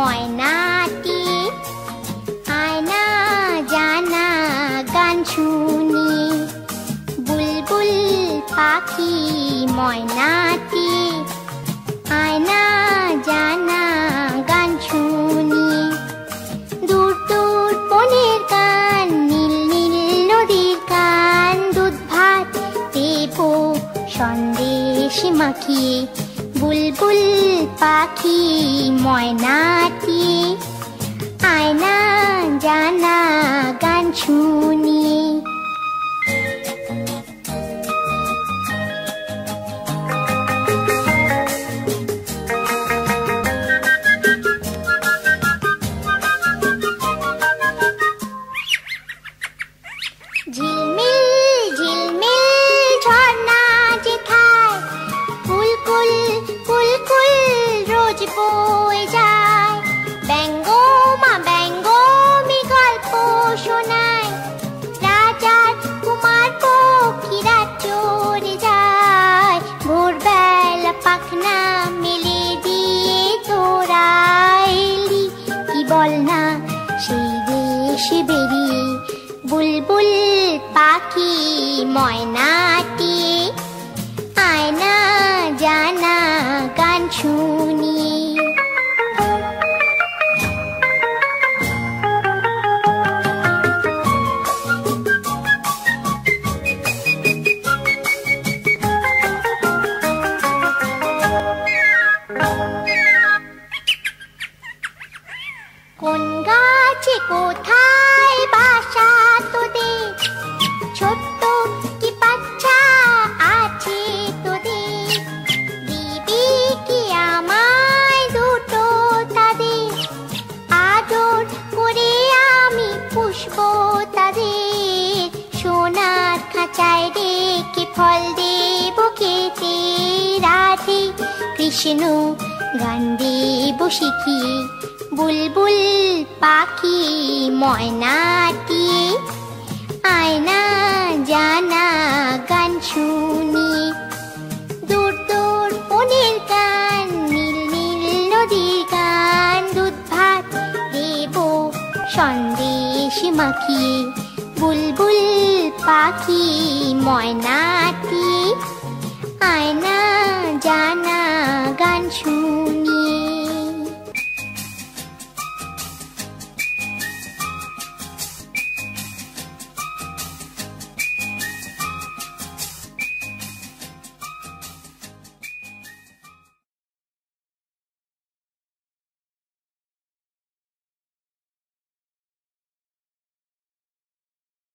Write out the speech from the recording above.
ময়নাটি, আয়না জানা গান শুনি। বুলবুল পাখি ময়নাটি, আয়না জানা গান শুনি। দূর দূর বনের গান, নীল নীল নদীর গান, দুধ ভাত দেব সন্দেশ মাখিয়ে। বুলবুল পাখি ময়নাটি, আয়না জানা গান শুনি। ঝিলমিল ঝিলমিল ঝর্ণা যেথায়, কুলকুল কুলকুল রোজ বয়ে যায়। ব্যঙ্গমা ব্যঙ্গমি গল্প শোনায়, রাজার কুমার পক্ষীরা চড়ে যায়। ভোরবেলা পাখনা মেলে দিয়ে তোরা এলি, কি বল না সেই দেশে বেরিয়ে। বুলবুল পাখি ময়নাটি, আয়না জানা গান শুনি। কোন গাছে কোথায় বাসা তোদের, ছোট্ট কি বাচ্চা আছে তোদের। দিবি কি আমায় দুটো তাদের, আদর করে আমি পুষবো তাদের। সোনার খাঁচায় রেখে ফল দেব খেতে, রাধে কৃষ্ণ গান দেব শিখিয়ে। বুলবুল পাখি ময়নাটি, আয়না জানা গান শুনি। দূর দূর বনের গান, নীল নীল নদীর গান, দুধ ভাত দেব সন্দেশ মাখিয়ে। বুলবুল পাখি ময়নাটি, আয়না জানা গান শুনি।